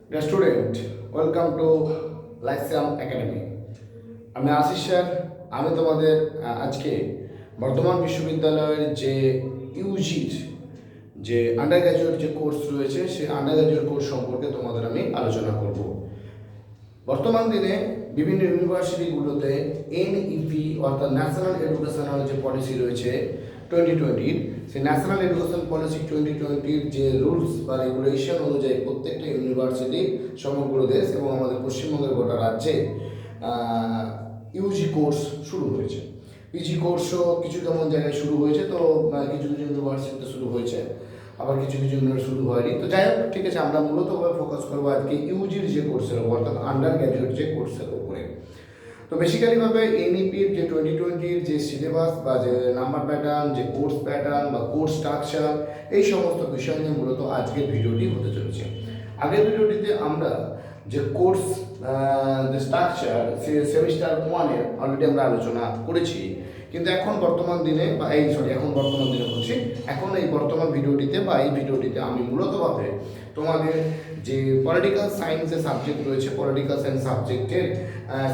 Dear student, welcome to Lyceum Academy. আমি Ashis sir. আমি তোমাদের আজকে বর্ধমান বিশ্ববিদ্যালয়ের যে ইউজির যে আন্ডার গ্র্যাজুয়েট যে কোর্স রয়েছে সেই আন্ডার গ্র্যাজুয়েট কোর্স সম্পর্কে তোমাদের আমি আলোচনা করব। বর্তমান দিনে বিভিন্ন ইউনিভার্সিটিগুলোতে এনইপি অর্থাৎ ন্যাশনাল এডুকেশনাল যে পলিসি রয়েছে 2020, সেই ন্যাশনাল এডুকেশন পলিসি 2020-র যে রুলস বা রেগুলেশন অনুযায়ী প্রত্যেকটা ইউনিভার্সিটি সমগ্র দেশ এবং আমাদের পশ্চিমবঙ্গের গোটা রাজ্যে ইউজি কোর্স শুরু হয়েছে। পিজি কোর্সও কিছু তেমন জায়গায় শুরু হয়েছে, তো কিছু কিছু ইউনিভার্সিটিতে শুরু হয়েছে, আবার কিছু কিছু ইউনিভার্সিটি শুরু হয়নি। তো যাই হোক, ঠিক আছে, আমরা মূলতভাবে ফোকাস করবো আজকে ইউজির যে কোর্সের উপর অর্থাৎ আন্ডার গ্র্যাজুয়েট যে কোর্সের উপরে। তো বেসিক্যালিভাবে এনইপির যে 2020-র যে সিলেবাস বা যে নাম্বার প্যাটার্ন, যে কোর্স প্যাটার্ন বা কোর্স স্ট্রাকচার, এই সমস্ত বিষয় নিয়ে মূলত আজকের ভিডিওটি হতে চলেছে। আগের ভিডিওটিতে আমরা যে কোর্স যে স্ট্রাকচার সেমিস্টার 1-এর অলরেডি আমরা আলোচনা করেছি, কিন্তু এখন বর্তমান দিনে বা এখন বর্তমান দিনে বলছি, এখন এই বর্তমান ভিডিওটিতে বা এই ভিডিওটিতে আমি মূলতভাবে তোমাদের যে পলিটিক্যাল সায়েন্সের সাবজেক্ট রয়েছে, পলিটিক্যাল সায়েন্স সাবজেক্টের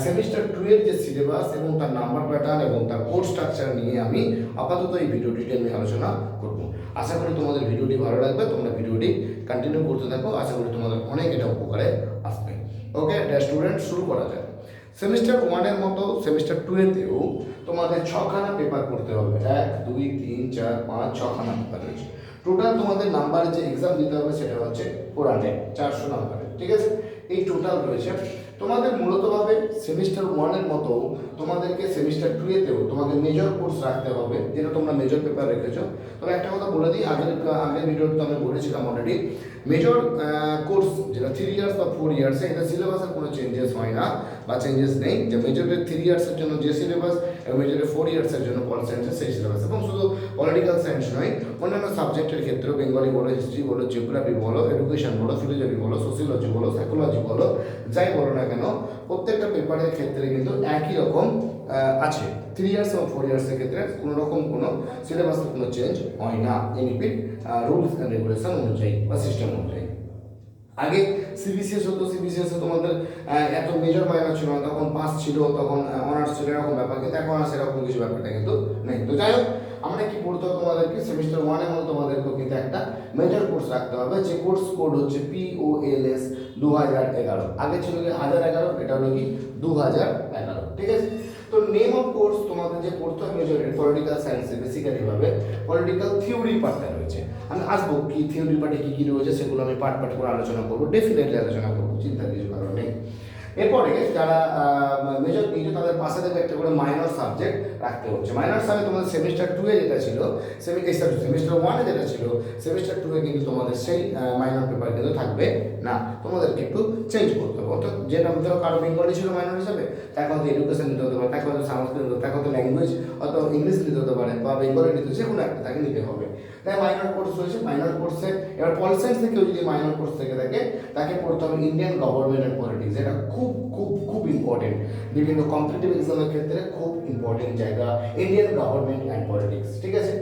সেমিস্টার 2-এর যে সিলেবাস এবং তার নাম্বার প্যাটার্ন এবং তার কোর্স স্ট্রাকচার নিয়ে আমি আপাতত এই ভিডিওটিতে আমি আলোচনা করব। আশা করি তোমাদের ভিডিওটি ভালো লাগবে, তোমরা ভিডিওটি কন্টিনিউ করতে থাকো, আশা করি তোমাদের অনেক এটা উপকারে আসবে। ওকে স্টুডেন্ট, শুরু করা যায়। সেমিস্টার 1-এর মতো সেমিস্টার 2-এতেও তোমাদের 6খানা পেপার করতে হবে। 1, 2, 3, 4, 5, 6খানা পেপার রয়েছে। টোটাল তোমাদের নাম্বার যে এক্সাম দিতে হবে সেটা হচ্ছে 400 নাম্বারের, ঠিক আছে? এই টোটাল রয়েছে। তোমাদের মূলতভাবে সেমিস্টার 1-এর মতো তোমাদেরকে সেমিস্টার 2-এতেও তোমাদের মেজর কোর্স রাখতে হবে, যেটা তোমরা মেজর পেপার রেখেছো। তবে একটা কথা বলে দিই, আগের ভিডিওতে আমি বলেছিলাম অলরেডি, মেজর কোর্স যেটা 3 ইয়ার্স বা 4 ইয়ার্সে, এটা সিলেবাসের কোনো চেঞ্জেস হয় না বা চেঞ্জেস নেই। যে মেজরের 3 ইয়ার্সের জন্য যে সিলেবাস এবং মেজরের 4 ইয়ার্সের জন্য পল সায়েন্সের সেই সিলেবাস, এবং শুধু পলিটিক্যাল সায়েন্স নয়, অন্যান্য সাবজেক্টের ক্ষেত্রেও বেঙ্গলি বলো, হিস্ট্রি বলো, জিওগ্রাফি বলো, এডুকেশন বলো, ফিলোসফি বলো, সোসিওলজি বলো, সাইকোলজি বলো, যাই বলো না কেন, প্রত্যেকটা পেপারের ক্ষেত্রে কিন্তু একই রকম আছে। 3 ইয়ার্স এবং 4 ইয়ার্সের ক্ষেত্রে কোনো রকম কোনো সিলেবাসের কোনো চেঞ্জ হয় না এনইপির রুলস অ্যান্ড রেগুলেশন অনুযায়ী বা সিস্টেম অনুযায়ী। আগে সিবিসিএস হতো, সিবিসিএসে তোমাদের এত মেজর মাইনর ছিল না, তখন পাস ছিল, তখন অনার্স ছিল, এরকম ব্যাপার, কিন্তু এখন আর সেরকম কিছু ব্যাপারটা কিন্তু নেই। তো যাই হোক, আমরা কি পড়তে হবে তোমাদেরকে, সেমিস্টার 1-এর মধ্যে তোমাদেরকেও কিন্তু একটা মেজর কোর্স রাখতে হবে, যে কোর্স কোড হচ্ছে POLS 2011। আগে ছিল কি 1011, এটা হলো কি 2011, ঠিক আছে? তো নেম অফ কোর্স তোমাদের যে পড়তে হবে মেজর পলিটিক্যাল সায়েন্সে, বেসিক্যালি ভাবে পলিটিক্যাল থিওরি পার্টটা রয়েছে। আমি আসবো কি থিওরি পার্টে কী কী রয়েছে সেগুলো আমি পার্ট পার্ট করে আলোচনা করবো, ডেফিনেটলি আলোচনা করবো, চিন্তার কিছু কারণ নেই। এরপরে যারা মেজর নিয়েছে তাদের পাশে থেকে একটা করে মাইনর সাবজেক্ট রাখতে হচ্ছে। মাইনর সাবজেক্ট তোমাদের সেমিস্টার 2-এ যেটা ছিল, সেমিস্টার 1-এ যেটা ছিল, সেমিস্টার 2-এ কিন্তু তোমাদের সেই মাইনর পেপার কিন্তু থাকবে না, তোমাদেরকে একটু চেঞ্জ করতে হবে। অর্থাৎ যেটা ধরো কারো বেঙ্গলি ছিল মাইনর হিসাবে, তাকে হয়তো এডুকেশন নিতে হতে পারে, তাকে হয়তো সংস্কৃত নিতে হবে, তাকে হয়তো ল্যাঙ্গুয়েজ হয়তো ইংলিশ নিতে হতে পারে, বা বেঙ্গলি নিতে, যে কোনো একটা তাকে নিতে হবে। তাই মাইনর কোর্স রয়েছে। মাইনর কোর্সে এবার পল সায়েন্স থেকেও যদি মাইনর কোর্স থেকে থাকে, তাকে পড়তে হবে ইন্ডিয়ান গভর্নমেন্ট অ্যান্ড পলিটিক্স। এটা খুব খুব খুব ইম্পর্টেন্ট, বিভিন্ন কম্পিটিটিভ এক্সামের ক্ষেত্রে খুব ইম্পর্টেন্ট জায়গা, ইন্ডিয়ান গভর্নমেন্ট অ্যান্ড পলিটিক্স, ঠিক আছে?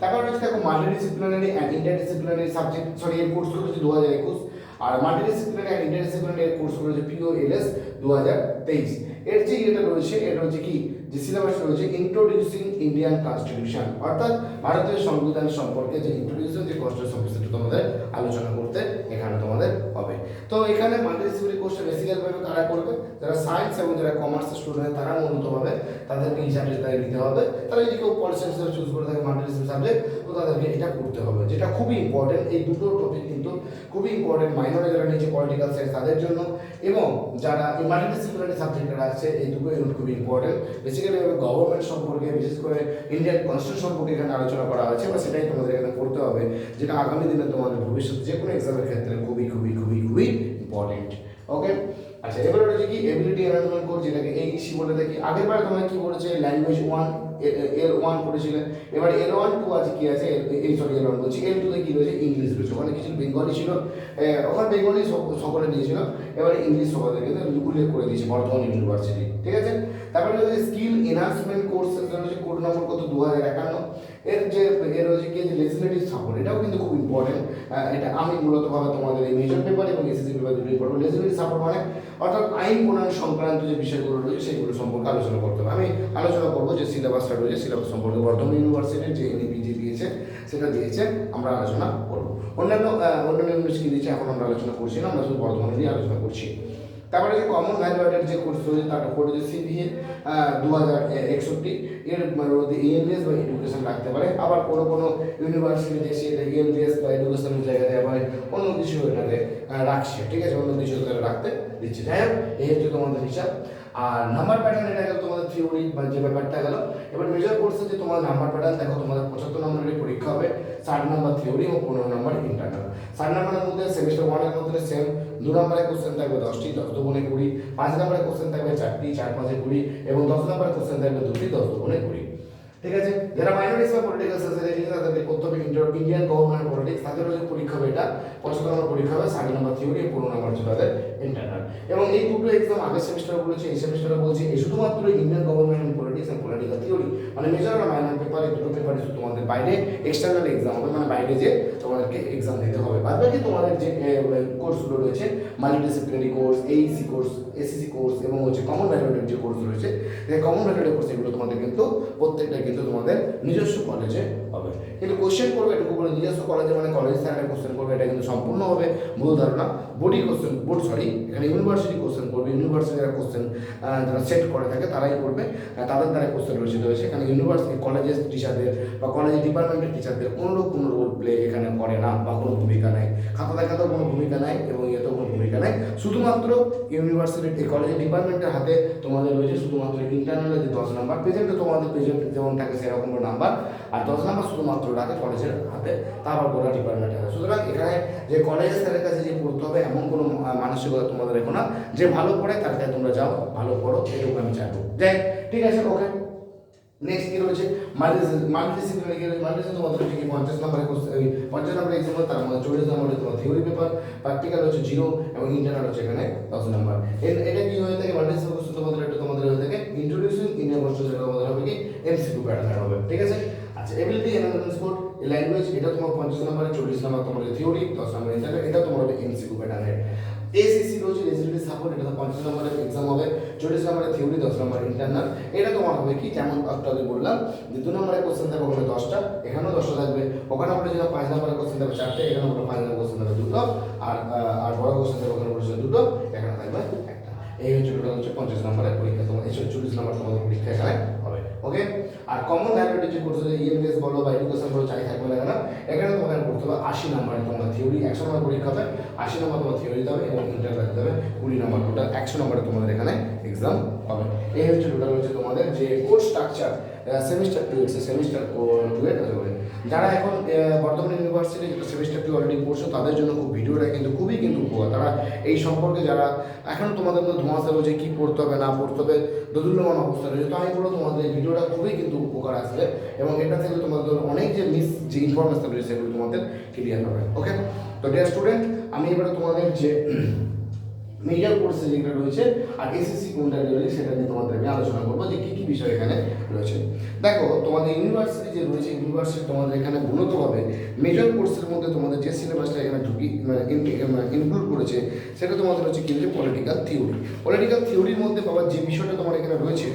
তারপর রয়েছে দেখো মাল্টিডিসিপ্লিনারি অ্যান্ড ইন্টারডিসিপ্লিনারি সাবজেক্ট, এর কোর্সগুলো হচ্ছে 2021, আর মাল্টিডিসিপ্লিনারি অ্যান্ড ইন্টারডিসিপ্লিনারি এর কোর্সগুলো হচ্ছে POLS 2023। এর যে এটা রয়েছে, এটা হচ্ছে কি যে সিলেবাস রয়েছে, ইন্ট্রোডিউসিং ইন্ডিয়ান কনস্টিটিউশন, অর্থাৎ ভারতীয় সংবিধান সম্পর্কে যে ইন্ট্রোডিউসিং যে কোর্সটা সম্পর্কে সেটা তোমাদের আলোচনা করতে এখানে তোমাদের হবে। তো এখানে মাল্টিডিসিপ্লিনারি কোর্সটা বেসিক্যালিভাবে কারা করবে, যারা সায়েন্স এবং যারা কমার্সের স্টুডেন্ট, তারা মূলতভাবে তাদেরকে এই সাবজেক্টটা নিতে হবে। তারা যদি কেউ পল সায়েন্স চুজ করে থাকে মাল্টিডিসিপ্লিনারি সাবজেক্ট, তো তাদেরকে এটা করতে হবে, যেটা খুবই ইম্পর্টেন্ট। এই দুটো টপিক কিন্তু খুবই ইম্পর্টেন্ট, মাইনরে যারা নিয়েছে পলিটিক্যাল সায়েন্স তাদের জন্য, এবং যারা এই মাল্টিডিসিপ্লিনারি সাবজেক্টটা রাখছে, এই দুটো ইউনিট খুবই ইম্পর্টেন্ট। বেসিক্যালি গভর্নমেন্ট সম্পর্কে, বিশেষ করে ইন্ডিয়ান কনস্টিটিউশন সম্পর্কে এখানে আলোচনা করা হয়েছে, বা সেটাই তোমাদের এখানে পড়তে হবে, যেটা আগামী দিনে তোমাদের ভবিষ্যৎ যে কোনো এক্সামের ক্ষেত্রে খুবই খুবই খুবই খুবই ইম্পর্টেন্ট। ওকে, আচ্ছা, এবারে রয়েছে কি এবিলিটি এনহান্সমেন্ট কোর্স, যেটাকে AEC বলে থাকি। আগের বার তোমরা কি বলেছে, ল্যাঙ্গুয়েজ 1 L1 পড়েছিলে, এবার L1 2 আছে, কি আছে L1 বলছি, L2 তে কি রয়েছে, ইংলিশ রয়েছে। ওখানে কিছু বেঙ্গলি ছিল, ওখানে বেঙ্গলি সকলে নিয়েছিল, এবারে ইংলিশ সকলে কিন্তু উল্লেখ করে দিয়েছে বর্ধমান ইউনিভার্সিটি, ঠিক আছে? তারপরে রয়েছে স্কিল এনহান্সমেন্ট কোর্স, রয়েছে কোড নম্বর কত 2051। এর রয়েছে কি যে লেজিসলেটিভ সাপোর্ট, এটাও কিন্তু খুব ইম্পর্টেন্ট। এটা আমি মূলত ভাবে তোমাদের এই মেজর পেপার এবং এসএসসি পেপার দুটোই পড়বো। লেজিসলেটিভ সাপোর্ট মানে অর্থাৎ আইন প্রণয়ন সংক্রান্ত যে বিষয়গুলো রয়েছে সেগুলো সম্পর্কে আলোচনা করতে হবে। আমি আলোচনা করবো যে সিলেবাসটা রয়েছে, সিলেবাস সম্পর্কে বর্ধমান ইউনিভার্সিটির যে এনইপি দিয়েছে সেটা দিয়েছে, আমরা আলোচনা করবো। অন্যান্য ইউনিভার্সিটি দিয়েছে এখন আমরা আলোচনা করছি না, আমরা শুধু বর্ধমান নিয়ে আলোচনা করছি। তারপরে যে কমন ভ্যালু অ্যাডেড যে কোর্স রয়েছে তার কোড হচ্ছে সিভিএ 2061, এর মধ্যে এএমবিএস বা এডুকেশন রাখতে পারে। আবার কোনো ইউনিভার্সিটি দেখছি এটা এএমবিএস বা এডুকেশনের জায়গাতে আবার অন্য কিছু এটাতে রাখছে, ঠিক আছে, অন্য কিছু তারা রাখতে দিচ্ছে। যাই হোক, এই হচ্ছে তোমাদের হিসাব। আর নাম্বার প্যাটার্ন এটা গেল তোমাদের থিওরি বা যে ব্যাপারটা গেল। এবার মেজর কোর্সে যে তোমাদের নাম্বার প্যাটার্ন দেখো, তোমাদের 75 নম্বরের পরীক্ষা হবে, 60 নম্বর থিওরি এবং 15 নম্বর ইন্টারনাল। 60 নম্বরের মধ্যে সেমিস্টার 1 এর মধ্যে সেম 2 নম্বরের কোশ্চেন থাকবে 10টি, 10 দুগুণে 20, 5 নম্বরের কোশ্চেন থাকবে 4টি, 4 5 20, এবং 10 নম্বরের কোশ্চেন থাকবে 2টি, 10 দুগুণে 20। ঠিক আছে, যারা মাইনরিটিস বা পলিটিক্যাল সায়েন্সে রয়েছে তাদের করতে হবে ইন্ডিয়ান গভর্নমেন্ট পলিটিক্স, তাদের যে পরীক্ষা হবে এটা 75 নম্বর পরীক্ষা হবে, 60 নম্বর থিওরি, 15 নম্বর হচ্ছে তাদের ইন্টারনাল। এবং এই দুটো এক্সাম আগের সেমিস্টারে বলেছে, এই সেমিস্টারে বলছি এই শুধুমাত্র Indian government politics and political theory, মানে মেজর আর মাইনর পেপার, এই দুটো পেপারে শুধু তোমাদের বাইরে এক্সটার্নাল এক্সাম হবে, মানে বাইরে যে তোমাদেরকে এক্সাম দিতে হবে। বাদ বাকি তোমাদের যে কোর্সগুলো রয়েছে, multidisciplinary course, Aisi course, SSC course এবং হচ্ছে কমন ভ্যালুয়েটেড যে কোর্স রয়েছে, এই কমন ভ্যালুয়েটেড কোর্স এগুলো তোমাদের কিন্তু প্রত্যেকটা কিন্তু তোমাদের নিজস্ব কলেজে হবে। কিন্তু কোশ্চেন করবে এটুকু করে নিজস্ব কলেজে, মানে কলেজ স্যারেরা কোশ্চেন করবে, এটা কিন্তু সম্পূর্ণভাবে ভুল ধারণা। এখানে ইউনিভার্সিটি কোশ্চেন করবে, ইউনিভার্সিটি যারা কোশ্চেন যারা সেট করে থাকে তারাই করবে, তাদের দ্বারা কোশ্চেন রচিত হয়েছে। এখানে ইউনিভার্সিটি কলেজের টিচারদের বা কলেজের ডিপার্টমেন্টের টিচারদের কোনো রোল প্লে এখানে করে না বা কোনো ভূমিকা নেয়, খাতা দেখাতেও কোনো ভূমিকা নেয় এবং ইয়েতেও কোনো ভূমিকা নেয়। শুধুমাত্র ইউনিভার্সিটির এই কলেজের ডিপার্টমেন্টের হাতে তোমাদের রয়েছে শুধুমাত্র ইন্টারনালে যে 10 নাম্বার, প্রেজেন্টে তোমাদের প্রেজেন্ট যেমন থাকে সেরকম নাম্বার, আর 10 নাম্বার শুধুমাত্র রাখে কলেজের হাতে, তারপর গোটা ডিপার্টমেন্টের হাতে। সুতরাং এখানে যে কলেজের স্যারের কাছে যে পড়তে হবে এমন কোনো মানসিকতা তোমাদের রেখো না, যে ভালো পড়ে তার কাছে তোমরা যাও, ভালো পড়ো, এটুকু আমি চাইবো। যাই, ঠিক আছে, ওকে। নেক্সট কি রয়েছে মাল্টিডিসিপ্লিনারি কি রয়েছে, মাল্টিডিসিপ্লিনারি তোমাদের হচ্ছে কি 50 নম্বরের কোর্স, 50 নম্বরের এক্সাম, তার মধ্যে 40 নম্বরের তোমার থিওরি পেপার, প্র্যাকটিক্যাল হচ্ছে 0 এবং ইন্টারনাল হচ্ছে এখানে 10 নম্বর। এটা কি হয়ে থাকে মাল্টিডিসিপ্লিনারি কোর্স তোমাদের, এটা তোমাদের হয়ে থাকে ইন্ট্রোডিউসিং ইন্ডিয়ান কনস্টিটিউশন, যেটা তোমাদের হবে কি এমসিকিউ প্যাটার্ন হবে, ঠিক আছে। আচ্ছা, এবিলিটি অ্যানালাইসিস কোড ল্যাঙ্গুয়েজ, এটা তোমার 50 নম্বরে, 40 নম্বর তোমার থিওরি, 10 নম্বর ইন্টারনাল, এটা তোমার হবে এমসিকিউ প্যাটার্নের। এসিসি রয়েছে রেজিস্ট্রেটিভ সাপোর্ট, এটা 50 নম্বরের এক্সাম হবে, 40 নম্বরের থিওরি, 10 নম্বর ইন্টারনাল। এটা তোমার হবে কি যেমন একটু আগে বললাম যে 2 নম্বরের কোশ্চেন থাকবে ওখানে 10টা, এখানেও 10টা থাকবে, ওখানে বলে যেটা 5 নম্বরের কোশ্চেন থাকবে 4টে, এখানে বলে 5 নম্বরের কোশ্চেন থাকবে 2টো, আর বড় কোশ্চেন থাকবে ওখানে বলেছে 2টো, এখানে থাকবে 1টা। এই হচ্ছে টোটাল হচ্ছে 50 নম্বরের পরীক্ষা, তোমার 40 নম্বর তোমাদের পরীক্ষা এখানে হবে, ওকে। আর কমন ভ্যালুয়েটেড যে কোর্স আছে ইএমএস বলো বা এডুকেশন বলো, চাই থাকবে না কেন, এখানে তোমাদের করতে হবে 80 নম্বরের তোমার থিওরি, 100 নম্বর পরীক্ষা হবে, 80 নম্বর তোমার থিওরি দিতে হবে এবং ইন্টারনাল দিতে হবে 20 নম্বর, টোটাল 100 নম্বরে তোমাদের এখানে এক্সাম হবে। এই হচ্ছে টোটাল হচ্ছে তোমাদের যে কোর্স স্ট্রাকচার সেমিস্টার 2 সেমিস্টার 2 যারা এখন বর্তমান ইউনিভার্সিটি যেটা সেমিস্টার 2 অলরেডি পড়ছো তাদের জন্য ভিডিওটা কিন্তু খুবই উপকার। তারা এই সম্পর্কে যারা এখন তোমাদের মধ্যে ধোঁয়াশা রয়েছে কী পড়তে হবে না পড়তে হবে দোদুল্যমান অবস্থা রয়েছে, তো আমি বলবো তোমাদের এই ভিডিওটা খুবই উপকার আসবে এবং এটা থেকে তোমাদের অনেক যে ইনফরমেশন রয়েছে সেগুলো তোমাদের ক্লিয়ার হবে, ওকে। তো ডিয়ার স্টুডেন্ট, আমি এবারে তোমাদের যে মেজর কোর্সে যেটা রয়েছে আর এসএসসি কোনটা রয়েছে সেটা নিয়ে তোমাদের আমি আলোচনা করবো যে কী কী বিষয় এখানে রয়েছে। দেখো, তোমাদের ইউনিভার্সিটি যে রয়েছে, ইউনিভার্সিটি তোমাদের এখানে মূলতভাবে মেজর কোর্সের মধ্যে তোমাদের যে সিলেবাসটা এখানে ইনক্লুড করেছে সেটা তোমাদের হচ্ছে কী হচ্ছে পলিটিক্যাল থিওরি। পলিটিক্যাল থিওরির মধ্যে পাওয়ার যে বিষয়টা তোমার এখানে রয়েছে,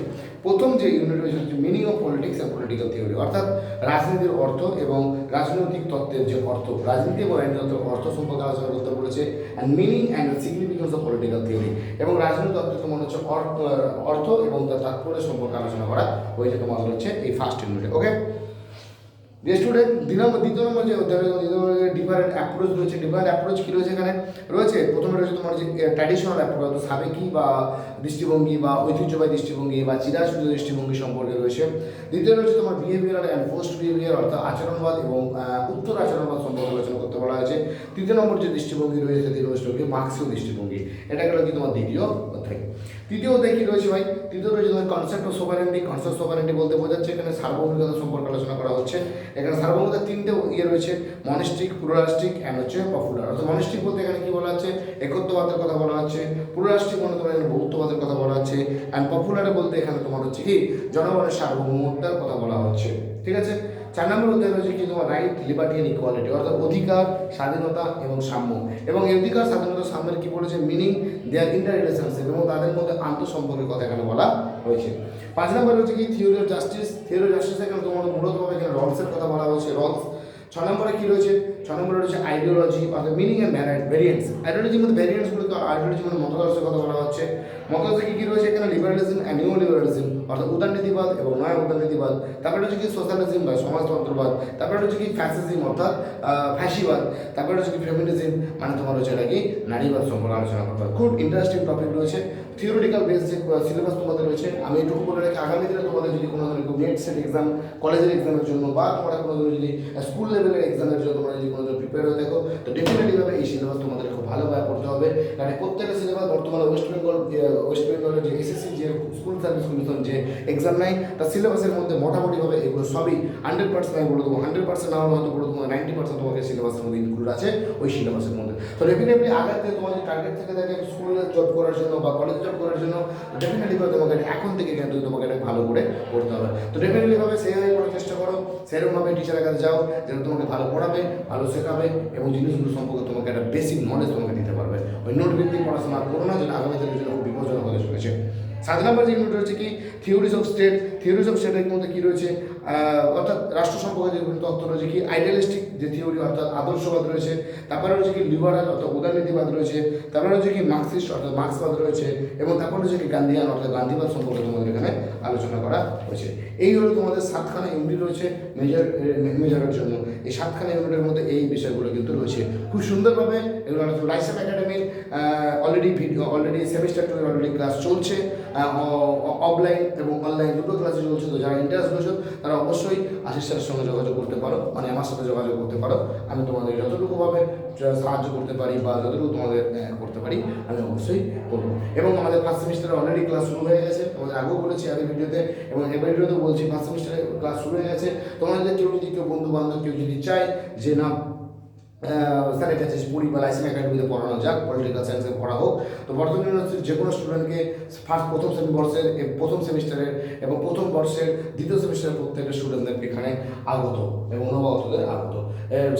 প্রথম যে ইউনিট রয়েছে হচ্ছে meaning of politics and political theory, অর্থাৎ রাজনীতির অর্থ এবং রাজনৈতিক তত্ত্বের যে অর্থ, রাজনীতি এবং রাজনৈতিক অর্থ সম্পর্কে আলোচনা করতে বলেছে, and meaning and significance of political theory, এবং রাজনৈতিক তত্ত্ব তোমার হচ্ছে অর্থ এবং তার তাৎপর্য সম্পর্কে আলোচনা করা হয়েছে তোমাদের হচ্ছে এই ফার্স্ট ইউনিটে, ওকে। স্টুডেন্ট দ্বিতীয় নম্বর যে ডিফারেন্ট অ্যাপ্রোচ রয়েছে, ডিফারেন্ট অ্যাপ্রোচ কী রয়েছে এখানে রয়েছে, প্রথমে রয়েছে তোমার যে ট্র্যাডিশনাল অ্যাপ্রোচ, সাবেকি বা দৃষ্টিভঙ্গি বা ঐতিহ্যবাহী দৃষ্টিভঙ্গি বা চিরাচরিত দৃষ্টিভঙ্গি সম্পর্কে রয়েছে। দ্বিতীয় রয়েছে তোমার বিহেভিয়ার অ্যান্ড পোস্ট বিহেভিয়ার, অর্থাৎ আচরণবাদ এবং উত্তর আচরণবাদ সম্পর্কে আলোচনা করতে বলা হয়েছে। তৃতীয় নম্বর যে দৃষ্টিভঙ্গি রয়েছে সেটি রয়েছে মার্ক্সীয় দৃষ্টিভঙ্গি, এটা গেল কি তোমার দ্বিতীয় অধ্যায়। তৃতীয় অধ্যায় কী রয়েছে ভাই, তৃতীয় রয়েছে তোমার concept of sovereignty. Concept of sovereignty বলতে বোঝাচ্ছে এখানে সার্বভৌমিকতা সম্পর্কে আলোচনা করা হচ্ছে। এখানে সার্বভৌমিকতার 3টে রয়েছে, মনিস্টিক, প্লুরালিস্টিক অ্যান্ড হচ্ছে পপুলার। অর্থাৎ মনিস্টিক বলতে এখানে কী বলা হচ্ছে, একত্ববাদের কথা বলা হচ্ছে। প্লুরালিস্টিক মানে তোমার এখানে বহুত্ববাদের কথা বলা হচ্ছে। অ্যান্ড পপুলারে বলতে এখানে তোমার হচ্ছে কি জনগণের সার্বভৌমত্বের কথা বলা হচ্ছে, ঠিক আছে। 4 নম্বর অধ্যায় রয়েছে কি তোমার রাইট, লিবার্টি অ্যান্ড ইকুয়ালিটি, অর্থাৎ অধিকার, স্বাধীনতা এবং সাম্য। এবং এই অধিকার, স্বাধীনতা, সাম্যের কি বলেছে মিনিং, দেয়ার ইন্টার রিলেশনশিপ, এবং তাদের মধ্যে আন্তঃসম্পর্কের কথা এখানে বলা হয়েছে। 5 নম্বর হচ্ছে কি theory of justice. Theory of justice এখানে তোমার মূলতভাবে এখানে রলসের কথা বলা হয়েছে, রলস। 6 নম্বরে কি রয়েছে, 6 নম্বরে রয়েছে আইডিওলজি অর্থাৎ মিনিং অ্যান্ড ভ্যারিয়েন্স। আইডিওলজির মধ্যে ভ্যারিয়েন্টসগুলো, তো আইডিওলজি মানে মতাদর্শের কথা বলা হচ্ছে। মতাদর্শে কী কী রয়েছে এখানে, লিবারালিজম অ্যান্ড নিউ লিবারালিজম অর্থাৎ উদারনীতিবাদ এবং নয়া উদারনীতিবাদ। তারপরে রয়েছে কি সোশ্যালিজম বা সমাজতন্ত্রবাদ। তারপরে রয়েছে কি ফ্যাসিজম অর্থাৎ ফ্যাসিবাদ। তারপরে রয়েছে কি ফেমিনিজম মানে তোমার হচ্ছে এটা কি নারীবাদ সম্পর্কে আলোচনা করতে হবে। খুব ইন্টারেস্টিং টপিক রয়েছে। থিওরিটিক্যাল বেস যে সিলেবাস তোমাদের রয়েছে, আমি এটুকু বলে রাখি আগামী দিনে তোমাদের যদি কোনো ধরনের নেট সেট এক্সাম, কলেজের এক্সামের জন্য বা তোমরা কোনো ধরনের যদি স্কুল লেভেলের এক্সামের জন্য তোমরা যদি কোনো ধরনের প্রিপেয়ার হয়ে দেখো, তো ডেফিনেটলিভাবে এই সিলেবাস তোমাদের খুব ভালোভাবে পড়তে হবে। কারণ প্রত্যেকটা সিলেবাস বর্তমানে ওয়েস্ট বেঙ্গলের যে এসএসসি যে স্কুল সার্ভিস কমিশন যে এক্সাম নেয়, তার সিলেবাসের মধ্যে মোটামুটিভাবে এগুলো সবই 100% আমি বলে দেবো, 100% না হয়তো বলে দেবো 90% তোমাকে সিলেবাসের মধ্যে ইনক্লুড আছে ওই সিলেবাসের মধ্যে। তো ডেফিনেটলি আগাতে তোমার যে টার্গেট থেকে থাকে স্কুলে জব করার জন্য বা কলেজে জব করার জন্য, ডেফিনেটলিভাবে তোমাকে এখন থেকে কিন্তু তোমাকে এটা ভালো করে পড়তে হবে। তো ডেফিনেটলিভাবে সেইভাবে করার চেষ্টা করো, সেরকমভাবে টিচারের কাছে যাও যেন তোমাকে ভালো পড়াবে, ভালো শেখাবে এবং জিনিসগুলো সম্পর্কে তোমাকে একটা বেসিক নলেজ তোমাকে দিতে পারবে। ওই নোট ভিত্তিক পড়াশোনা করো না, যেন আগামী দিনের জন্য খুব বিপজ্জনক হতে চলেছে। 7 নম্বর যে ইউনিট রয়েছে কি theories of state. Theories of স্টেটের মধ্যে কী রয়েছে, অর্থাৎ রাষ্ট্র সম্পর্কে যে তত্ত্ব রয়েছে কি আইডিয়ালিস্টিক যে থিওরি অর্থাৎ আদর্শবাদ রয়েছে। তারপরে রয়েছে কি লিবারাল অর্থাৎ উদারনীতিবাদ রয়েছে। তারপরে রয়েছে কি মার্কসিস্ট অর্থাৎ মার্ক্সবাদ রয়েছে। এবং তারপরে রয়েছে কি গান্ধীয়ান অর্থাৎ গান্ধীবাদ সম্পর্কে তোমাদের এখানে আলোচনা করা হয়েছে। এই হলো তোমাদের 7খানা ইউনিট রয়েছে মেজরের জন্য। এই 7খানা ইউনিটের মধ্যে এই বিষয়গুলো কিন্তু রয়েছে খুব সুন্দরভাবে। এগুলো লাইসেম একাডেমির অলরেডি সেমিস্টার 2 অলরেডি ক্লাস চলছে, অফলাইন এবং অনলাইন দুটো ক্লাসে চলছে। তো যারা ইন্টারেস্ট রয়েছে তারা অবশ্যই আশিস স্যারের সঙ্গে যোগাযোগ করতে পারো, মানে আমার সাথে যোগাযোগ করতে পারো। আমি তোমাদের যতটুকুভাবে সাহায্য করতে পারি বা যতটুকু তোমাদের করতে পারি আমি অবশ্যই করবো। এবং আমাদের ফার্স্ট সেমিস্টারে অলরেডি ক্লাস শুরু হয়ে গেছে, তোমাদের আগেও বলেছি আগের ভিডিওতে এবং এবার ভিডিওতেও বলছি, ফার্স্ট সেমিস্টারে ক্লাস শুরু হয়ে গেছে। তোমাদের কেউ যদি কেউ বন্ধু বান্ধব কেউ যদি চায় যে না স্যারের কাছে পড়ি বা লাইসেম একাডেমিতে পড়ানো যাক, পলিটিক্যাল সায়েন্সে পড়া হোক, তো বর্তমান ইউনিভার্সিটির যে কোনো স্টুডেন্টকে প্রথম সেমিস্টারের এবং প্রথম বর্ষের দ্বিতীয় সেমিস্টারের প্রত্যেকটা স্টুডেন্টদেরকে এখানে আগত এবং নবাগতদের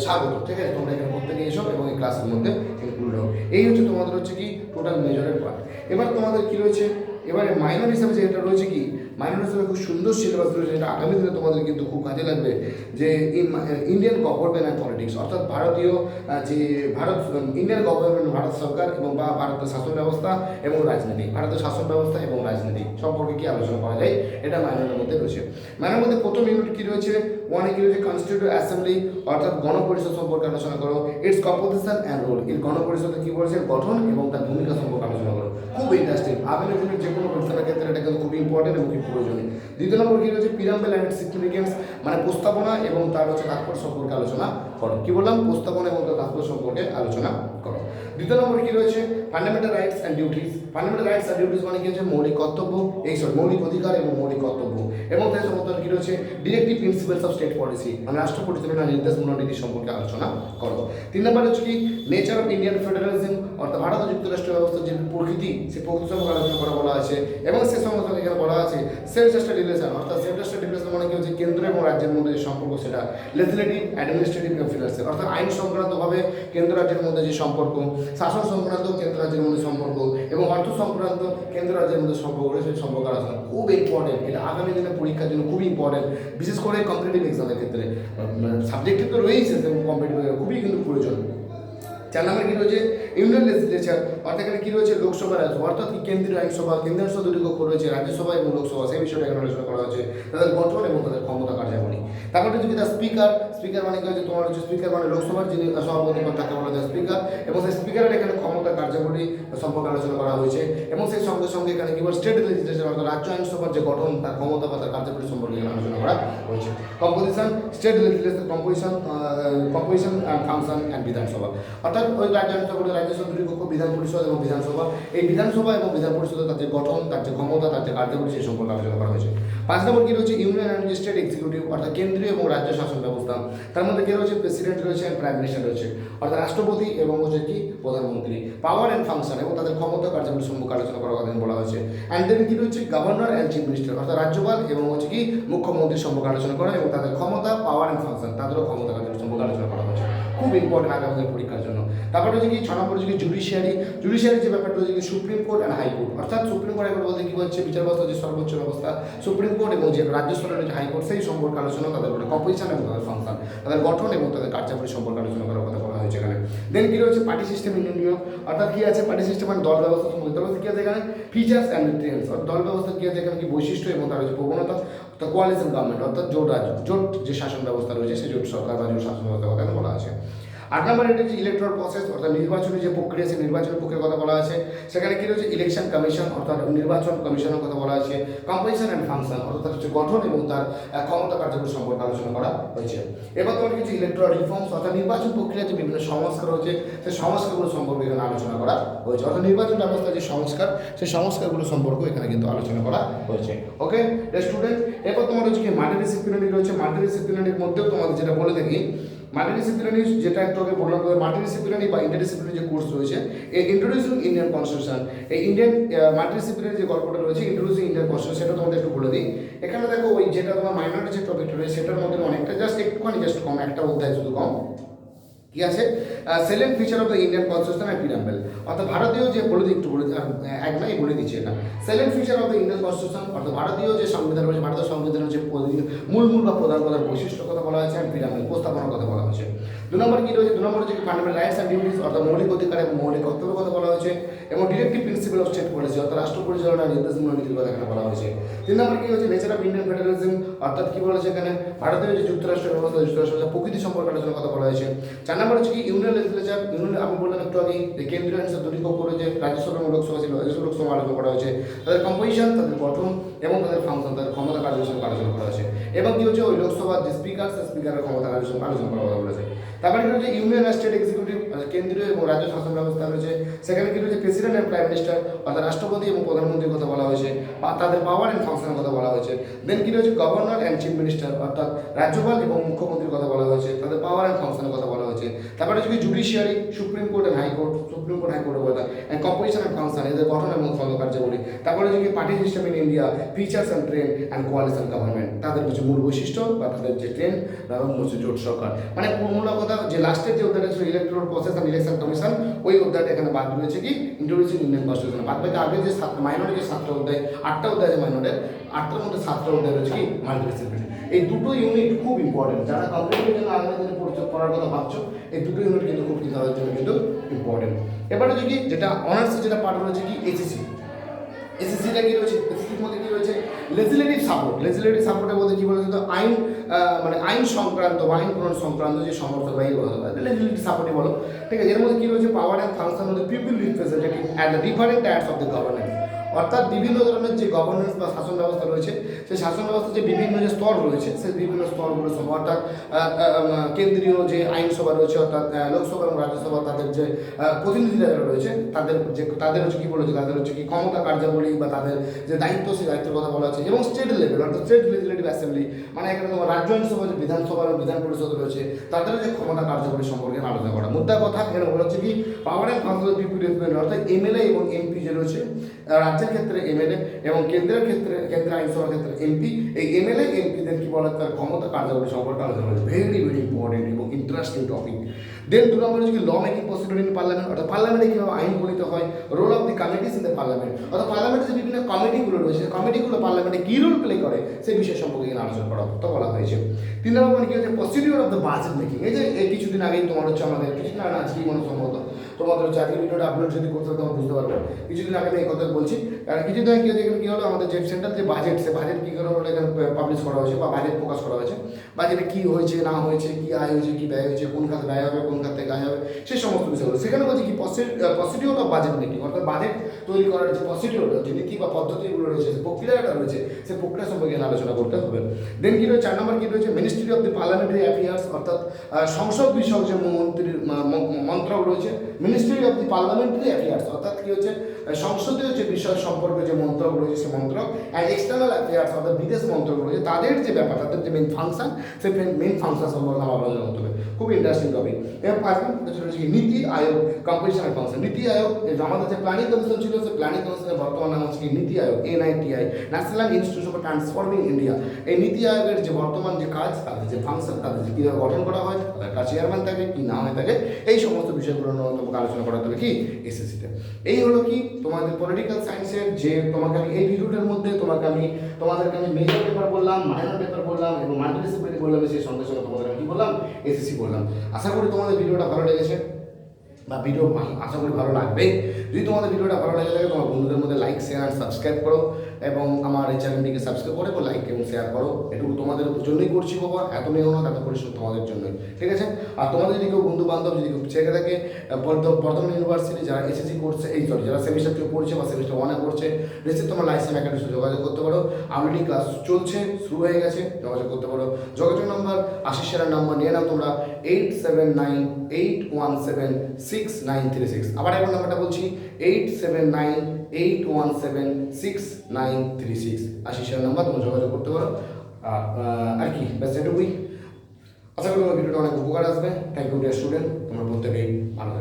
স্বাগত। ঠিক আছে, তোমরা এখানে প্রত্যেকে এসো এবং এই ক্লাসের মধ্যে ইনক্লুড হোক। এই হচ্ছে তোমাদের হচ্ছে কি টোটাল মেজরের পার্ট। এবার তোমাদের কী রয়েছে, এবারে মাইনর হিসাবে যেটা রয়েছে কি মাইনর হিসাবে খুব সুন্দর সিলেবাস রয়েছে, যেটা আগামী দিনে তোমাদের কিন্তু খুব কাজে লাগবে। যে ইন্ডিয়ান গভর্নমেন্ট অ্যান্ড পলিটিক্স অর্থাৎ ইন্ডিয়ান গভর্নমেন্ট ভারত সরকার এবং বা ভারতের শাসন ব্যবস্থা এবং রাজনীতি, ভারতের শাসন ব্যবস্থা এবং রাজনীতি সম্পর্কে কি আলোচনা করা যায়, এটা মাইনরের মধ্যে রয়েছে। মাইনরের মধ্যে প্রথম ইউনিট কী রয়েছে, ওয়ানে কী রয়েছে কনস্টিটিউটিভ অ্যাসেম্বলি অর্থাৎ গণপরিষদ সম্পর্কে আলোচনা করো। ইটস কম্পোজিশন অ্যান্ড রোল, এর গণপরিষদে কী বলেছে গঠন এবং তার ভূমিকা সম্পর্কে আলোচনা করো। খুব ইন্টারেস্টিং, আগামী দিনের যে কোনো পরীক্ষার ক্ষেত্রে এটা কিন্তু খুবই ইম্পর্টেন্ট এবং খুব প্রয়োজনীয়। দ্বিতীয় নম্বর কী রয়েছে পিরাম্বেল অ্যান্ড সিগনিফিকেন্স, মানে প্রস্তাবনা এবং তার হচ্ছে তাৎপর্য সম্পর্কে আলোচনা করো। কী বললাম, প্রস্তাবনা এবং তার তাৎপর্য সম্পর্কে আলোচনা করো। দ্বিতীয় নম্বর কী রয়েছে fundamental rights and duties. Fundamental rights and duties মানে কী হচ্ছে মৌলিক কর্তব্য, মৌলিক অধিকার এবং মৌলিক কর্তব্য। এবং তার সমর্থন কী রয়েছে directive principles of state policy, মানে রাষ্ট্র পরিচালনা নির্দেশমূলক নীতি সম্পর্কে আলোচনা করো। 3 নম্বর হচ্ছে কি নেচার অফ ইন্ডিয়ান ফেডারেলিজম অর্থাৎ ভারত যুক্তরাষ্ট্র ব্যবস্থার যে প্রকৃতি, সেই প্রকৃতি সম্পর্কে আলোচনা করা বলা আছে। এবং সে সম্বন্ধে এখানে বলা আছে সেলফ স্টেট রিলেশন অর্থাৎ সেলফ স্টেট রিলেশন মানে কি হচ্ছে কেন্দ্র এবং রাজ্যের মধ্যে যে সম্পর্ক, সেটা লেজিসলেটিভ অ্যাডমিনিস্ট্রেটিভ এবং ফিনান্সিয়াল অর্থাৎ আইন সংক্রান্তভাবে কেন্দ্র রাজ্যের মধ্যে যে সম্পর্ক, শাসন সংক্রান্ত কেন্দ্র রাজ্যের মধ্যে সম্পর্ক এবং অর্থ সংক্রান্ত কেন্দ্র রাজ্যের মধ্যে সম্পর্ক রয়েছে, সেই সম্পর্ক আলোচনা খুব ইম্পর্টেন্ট। এটা আগামী দিনে পরীক্ষার জন্য খুবই ইম্পর্টেন্ট, বিশেষ করে কম্পিটিটিভ এক্সামের ক্ষেত্রে। সাবজেক্টিভ তো রয়েছে এবং কম্পিটিটিভ খুবই কিন্তু প্রয়োজন। 4 নম্বর কী রয়েছে ইউনিয়ন লেজিসলেচার অর্থাৎ এখানে কী রয়েছে লোকসভা রাজ্য অর্থাৎ কি কেন্দ্রীয় আইনসভা, কেন্দ্রীয় আইনসভা দুটি কক্ষ রয়েছে, রাজ্যসভা এবং লোকসভা, সেই বিষয়টা এখানে আলোচনা করা হয়েছে, তাদের গঠন এবং তাদের ক্ষমতা কার্যাবলী। তারপরে হচ্ছে কি তার স্পিকার মানে কি হচ্ছে তোমার হচ্ছে স্পিকার মানে লোকসভার যিনি সভাপতি তাকে বলা যায় স্পিকার, এবং সেই স্পিকারের এখানে ক্ষমতা কার্যাবলী সম্পর্কে আলোচনা করা হয়েছে। এবং সেই সঙ্গে সঙ্গে এখানে কি বল স্টেট লেজিসলেচার অর্থাৎ রাজ্য আইনসভার যে গঠন, তার ক্ষমতা বা তার কার্যাবলী সম্পর্কে এখানে আলোচনা করা হয়েছে। Composition state legislature composition and function and বিধানসভা অর্থাৎ ওই রাজ্য আইনসভা রাজ্যসভা দুটি কক্ষ বিধান পরিষদ এবং বিধানসভা, এই বিধানসভা এবং বিধান পরিষদের তার যে গঠন, তার যে ক্ষমতা, তার যে কার্যাবলী, সেই সম্পর্কে আলোচনা করা হয়েছে। 5 নম্বর কী রয়েছে ইউনিয়ন অ্যান্ড স্টেট এক্সিকিউটিভ অর্থাৎ কেন্দ্রীয় এবং রাজ্য শাসন ব্যবস্থা তার মধ্যে কে রয়েছে? প্রেসিডেন্ট রয়েছে, প্রাইম মিনিস্টার রয়েছে, অর্থাৎ রাষ্ট্রপতি এবং হচ্ছে কি প্রধানমন্ত্রী। পাওয়ার অ্যান্ড ফাংশন এবং তাদের ক্ষমতা কার্যাবলী সম্পর্কে আলোচনা করার কথা বলা হয়েছে। অ্যান্ড দেন কি রয়েছে? গভর্নর অ্যান্ড চিফ মিনিস্টার, অর্থাৎ রাজ্যপাল এবং হচ্ছে কি মুখ্যমন্ত্রী সম্পর্কে আলোচনা করা এবং তাদের ক্ষমতা, পাওয়ার অ্যান্ড ফাংশন, তাদেরও ক্ষমতা কার্যাবলী সম্পর্কে আলোচনা করা হয়েছে। খুব ইম্পর্টেন্ট আগামী পরীক্ষার জন্য। তারপরে হচ্ছে কি 6 নম্বর হচ্ছে কি জুডিশিয়ারি যে ব্যাপারটা হচ্ছে কি সুপ্রিম কোর্ট অ্যান্ড হাইকোর্ট, অর্থাৎ সুপ্রিম কোর্ট হাইকোর্ট বলতে কি হচ্ছে? বিচার ব্যবস্থা যে সর্বোচ্চ ব্যবস্থা সুপ্রিম কোর্ট এবং যে রাজ্য স্তরের যে হাইকোর্ট সেই সম্পর্কে আলোচনা, তাদের কম্পোজিশন এবং তাদের ফাংশন, তাদের গঠন এবং তাদের কার্যাবলী সম্পর্কে আলোচনা করার কথা বলা হয়েছে এখানে। দেন কি রয়েছে? পার্টি সিস্টেম ইন ইন্ডিয়া, অর্থাৎ কি আছে? পার্টি সিস্টেম মানে দল ব্যবস্থা সম্পর্কে। দল ব্যবস্থা কি আছে এখানে? ফিচার্স অ্যান্ড ট্রেন্ডস, অর্থাৎ দল ব্যবস্থা কি আছে এখানে? কি বৈশিষ্ট্য এবং তার হচ্ছে প্রবণতা। তো কোয়ালিশন গভর্নমেন্ট, অর্থাৎ জোট যে শাসন ব্যবস্থা রয়েছে সেই জোট সরকার বা জোট শাসন ব্যবস্থার কথা বলা আছে। 8 নম্বর এটা হচ্ছে ইলেকট্রাল প্রসেস, অর্থাৎ নির্বাচনী যে প্রক্রিয়া, সেই নির্বাচনী প্রক্রিয়ার কথা বলা আছে। সেখানে কি রয়েছে? ইলেকশন কমিশন, অর্থাৎ নির্বাচন কমিশনের কথা বলা আছে। কম্পোজিশন অ্যান্ড ফাংশন, অর্থাৎ হচ্ছে গঠন এবং তার ক্ষমতা কার্যকরী সম্পর্কে আলোচনা করা হয়েছে। এবার তোমার কিছু ইলেকট্রাল রিফর্মস, অর্থাৎ নির্বাচন প্রক্রিয়ায় যে বিভিন্ন সংস্কার হচ্ছে সেই সংস্কারগুলো সম্পর্কে এখানে আলোচনা করা হয়েছে, অর্থাৎ নির্বাচন ব্যবস্থার যে সংস্কার সেই সংস্কারগুলো সম্পর্কে এখানে কিন্তু আলোচনা করা হয়েছে। ওকে স্টুডেন্ট, এরপর তোমার হচ্ছে কি মাল্টিডিসিপ্লিনারি রয়েছে। মাল্টিডিসিপ্লিনারির মধ্যেও তোমাদের যেটা বলে থাকি, মাল্টিডিসিপ্লিনারি যেটা একটু আগে বললাম, মাল্টিডিসিপ্লিনারি বা ইন্টারডিসিপ্লিনারি যে কোর্স রয়েছে, এই ইন্ট্রোডিউসিং ইন্ডিয়ান কনস্টিটিউশন, এই ইন্ডিয়ান মাল্টিডিসিপ্লিনারি যে গল্পটা রয়েছে ইন্ট্রোডিউসিং ইন্ডিয়ান কনস্টিটিউশন, সেটা তোমাদের একটু বলে দিই। এখানে দেখো ওই যেটা তোমার মাইনরিটি যে টপিকটা রয়েছে সেটার মধ্যে অনেকটা একটুখানি কম, একটা অধ্যায় শুধু কম। কি আছে? Salient feature of the Indian constitution and preamble, অর্থাৎ ভারতীয় যে বলে দিই, একটু বলে এক নাই বলে দিচ্ছি এটা। Salient feature of the Indian constitution, অর্থাৎ ভারতীয় যে সংবিধান রয়েছে, ভারতীয় সংবিধানের যে মূল বা প্রধান বৈশিষ্ট্য কথা বলা হয়েছে, অ্যান্ড প্রিঅ্যাম্বল প্রস্তাবনার কথা বলা হয়েছে। 2 নম্বর কি রয়েছে? 2 নম্বর হচ্ছে ফান্ডামেন্টাল রাইটস অ্যান্ড ডিউটিস, অর্থাৎ মৌলিক অধিকার এবং মৌলিক কর্তব্যের কথা বলা হয়েছে, এবং directive principal of state policy, অর্থাৎ রাষ্ট্র পরিচালনার নির্দেশমূলক নীতির কথা এখানে বলা হয়েছে। 3 নম্বর কি হচ্ছে? নেচার অফ ইন্ডিয়ান ফেডারেলিজম, অর্থাৎ কি বলেছে এখানে? ভারতীয় যে যুক্তরাষ্ট্র ব্যবস্থা, যুক্তরাষ্ট্রের প্রকৃতি সম্পর্কে আলোচনা কথা বলা হয়েছে। 4 নম্বর হচ্ছে কি ইউনিয়ন লেজিসলেচার, আমি বললাম একটু আগে যে কেন্দ্রীয় আইন দুটি করে যে রাজ্যসভা এবং লোকসভা ছিল, রাজ্যসভা লোকসভা আলোচনা করা হয়েছে, তাদের কম্পোজিশন, তাদের গঠন এবং তাদের ফাংশন, তাদের ক্ষমতা কার্যকরী আলোচনা করা হয়েছে। এবং কি হচ্ছে? ওই লোকসভার যে স্পিকারের ক্ষমতা আলোচনা করার কথা বলেছে। তারপরে কি হচ্ছে? ইউনিয়ন আর স্টেট এক্সিকিউটিভ, কেন্দ্রীয় এবং রাজ্য শাসন ব্যবস্থা রয়েছে। সেখানে কি রয়েছে? প্রেসিডেন্ট অ্যান্ড প্রাইম মিনিস্টার, অর্থাৎ রাষ্ট্রপতি এবং প্রধানমন্ত্রীর কথা বলা হয়েছে, বা তাদের পাওয়ার অ্যান্ড ফাংশনের কথা বলা হয়েছে। দেন কি রয়েছে? গভর্নর অ্যান্ড চিফ মিনিস্টার, অর্থাৎ রাজ্যপাল এবং মুখ্যমন্ত্রীর কথা বলা হয়েছে, তাদের পাওয়ার অ্যান্ড ফাংশনের কথা বলা হয়েছে। তারপরে হচ্ছে কি judiciary, supreme court and high court, supreme court হাইকোর্টের কথা, অ্যান্ড কম্পোজিশন অ্যান্ড ফাংশন, এদের গঠন এবং কার্যাবলী। তারপরে হচ্ছে কি party system in India, features and trend and coalition government, তাদের কিছু মূল বৈশিষ্ট্য বা তাদের যে ট্রেন্ড এবং জোট সরকার। মানে মূল কথা যে লাস্টের যে অধ্যায়টা ছিল electoral process and election commission, ওই অধ্যায়টা এখানে বাদ রয়েছে কি ইন্ট্রোডিউসিং ইন্ডিয়ান কনস্টিটিউশন। বাদ বাকি আগে যে মাইনরের যে 7টা অধ্যায়, 8টা অধ্যায় আছে মাইনরের, 8টার মধ্যে 7টা অধ্যায় রয়েছে কি মাল্টিডিসিপ্লিনারি। এই দুটো ইউনিট খুব ইম্পর্টেন্ট, যারা কম্পিটিটিভের জন্য আগামী দিনে পড়ার কথা ভাবছো, এই দুটো ইউনিট কিন্তু খুব তাদের জন্য কিন্তু ইম্পর্টেন্ট। এবারে হচ্ছে কি যেটা অনার্সের যেটা পার্ট রয়েছে কি এসএসসি, এসএসসিটা কি রয়েছে? এসএসসির মধ্যে কি রয়েছে? Legislative support. লেজিসলেটিভ সাপোর্টের মধ্যে কি বলেছে? তো আইন মানে আইন সংক্রান্ত বা আইন প্রণয়ন সংক্রান্ত যে সমর্থক বা এই লেজিসলেটিভ সাপোর্টই বলো, ঠিক আছে। এর মধ্যে কি রয়েছে? Power and function of the people representative at the different tyres of the governance, অর্থাৎ বিভিন্ন ধরনের যে গভর্নেন্স বা শাসন ব্যবস্থা রয়েছে, সেই শাসন ব্যবস্থার যে বিভিন্ন যে স্তর রয়েছে, সেই বিভিন্ন স্তরগুলো সব, অর্থাৎ কেন্দ্রীয় যে আইনসভা রয়েছে, অর্থাৎ লোকসভা এবং রাজ্যসভা, তাদের যে প্রতিনিধিরা যারা রয়েছে, তাদের হচ্ছে কি বলেছে? তাদের হচ্ছে কি ক্ষমতা কার্যাবলী বা তাদের যে দায়িত্ব, সেই দায়িত্বের কথা বলা আছে। এবং স্টেট লেভেল, অর্থাৎ স্টেট লেজিসলেটিভ অ্যাসেম্বলি, মানে এখানে তোমার রাজ্য আইনসভা যে বিধানসভা এবং বিধান পরিষদ রয়েছে, তাদের যে ক্ষমতা কার্যাবলী সম্পর্কে আলোচনা করা। মুদ্রা কথা এখানে বলা হচ্ছে কি power and function people representative, অর্থাৎ এমএলএ এবং এমপি যে রয়েছে, রাজ্যের ক্ষেত্রে এমএলএ এবং কেন্দ্রের ক্ষেত্রে কেন্দ্রীয় আইনসভার ক্ষেত্রে এমপি, এই এমএলএ এমপিদের কি বলা তার ক্ষমতা কার্যাবলী সম্পর্কে আলোচনা করেছে। ভেরি ভেরি ইম্পর্টেন্ট এবং ইন্টারেস্টিং টপিক। দেন 2 নম্বর হচ্ছে কি law making procedure in parliament, অর্থাৎ পার্লামেন্টে কীভাবে আইন গঠিত হয়। Role of the committees in the parliament, অর্থাৎ পার্লামেন্টে যে বিভিন্ন কমিটিগুলো রয়েছে, কমিটিগুলো পার্লামেন্টে কী রোল প্লে করে সেই বিষয় সম্পর্কে এখানে আলোচনা করা তো বলা হয়েছে। 3 নম্বর মানে কি হচ্ছে? Procedure of the budget making. এই যে এই কিছুদিন আগেই তোমার হচ্ছে আমাদের কিছুদিন আগে আজকেই মনে সম্ভবত তোমাদের হচ্ছে আজকে ভিডিওটা আপলোড যদি করতে তোমার বুঝতে পারবে। কিছুদিন আগে আমি এই কথা বলছি, কারণ কিছুদিন আগে কী হলো আমাদের যে সেন্ট্রাল যে বাজেট, সে বাজেট কী করে হলো এখানে পাবলিশ করা হয়েছে বা বাজেট প্রকাশ করা হয়েছে। বাজেটে কী হয়েছে না হয়েছে, কী আয় হয়েছে, কী ব্যয় হয়েছে, কোন খাতে ব্যয় হবে, কোন খাতে আয় হবে, সেই সমস্ত বিষয়গুলো সেখানে বলছি কি প্রসিডিউর অফ বাজেট মেকিং, অর্থাৎ বাজেট তৈরি করার যে প্রসিডিউর, যে নীতি বা পদ্ধতিগুলো রয়েছে, যে প্রক্রিয়াটা রয়েছে, সেই প্রক্রিয়া সম্পর্কে আলোচনা করতে হবে। দেন কি রয়েছে? 4 নম্বর কি রয়েছে? Ministry of the parliamentary affairs, অর্থাৎ সংসদ বিষয়ক যে মন্ত্রীর মন্ত্রগুলো রয়েছে ministry of the parliamentary affairs, অর্থাৎ কি হচ্ছে সংসদীয় যে বিষয় সম্পর্কে যে মন্ত্রক রয়েছে সে মন্ত্রক, অ্যান্ড এক্সটার্নাল অ্যাফেয়ার্স অর্থাৎ বিদেশ মন্ত্রক রয়েছে, তাদের যে ব্যাপার, তাদের যে মেন ফাংশন, সেই মেন ফাংশন সম্পর্কে আমার আলোচনা করতে হবে। খুব ইন্টারেস্টিং টপিক। এবার 5 নম্বর হচ্ছে নীতি আয়োগ কম্পোজিশন অ্যান্ড ফাংশন। নীতি আয়োগ আমাদের যে প্ল্যানিং কমিশন ছিল, সেই প্ল্যানিং কমিশনের বর্তমান নাম হচ্ছে নীতি আয়োগ, NITI, national institute for transforming India. এই নীতি আয়োগের যে বর্তমান যে কাজ, তাদের যে ফাংশন, তাদের যে কীভাবে গঠন করা হয়, তাদের কাছে চেয়ারম্যান থাকে কি না হয়ে থাকে, এই সমস্ত বিষয়গুলো নিয়ে তোমাকে আলোচনা করা হবে কি এসএসসিতে। এই হলো কি তোমাদের পলিটিক্যাল সায়েন্সের যে তোমাকে আমি এই ভিডিওটার মধ্যে তোমাদেরকে আমি মেজর পেপার বললাম, মাইনর পেপার বললাম এবং মাল্টিডিসিপ্লিনারি বললাম, সেই সঙ্গে সঙ্গে তোমাদের আমি কি বললাম, এসএসসি বললাম। আশা করি তোমাদের ভিডিওটা ভালো লেগেছে বা ভিডিও আশা করি ভালো লাগবে। যদি তোমাদের ভিডিওটা ভালো লেগে থাকে তোমার বন্ধুদের মধ্যে লাইক, শেয়ার আর সাবস্ক্রাইব করো এবং আমার এই চ্যানেলটিকে সাবস্ক্রাইব করে লাইক এবং শেয়ার করো। এটুকু তোমাদের জন্যই করছি বাবা, এত মেহনত এত পরিশ্রম তোমাদের জন্যই, ঠিক আছে। আর তোমাদের যদি কেউ বন্ধু বান্ধব যদি কেউ ছেড়ে থাকে বর্ধমান ইউনিভার্সিটি যারা এসএসসি করছে, যারা সেমিস্টার 2 পড়ছে বা সেমিস্টার 1-এ পড়ছে, নিশ্চিত তোমার লাইসেন্স একাডেমির সাথে যোগাযোগ করতে পারো। অলরেডি ক্লাস চলছে, শুরু হয়ে গেছে, যোগাযোগ করতে পারো। যোগাযোগ নাম্বার আশিস স্যারের নাম্বার নিয়ে নাও তোমরা 8798176936। আবার একবার নাম্বারটা বলছি 8798176936। আশিস স্যারের নাম্বার, তোমরা যোগাযোগ করতে পারো। আর কি ব্যাস এটুকুই। আশা করি তোমার ভিডিওটা অনেক উপকার আসবে। থ্যাংক ইউ ডিয়ার স্টুডেন্ট, তোমরা প্রত্যেকেই ভালো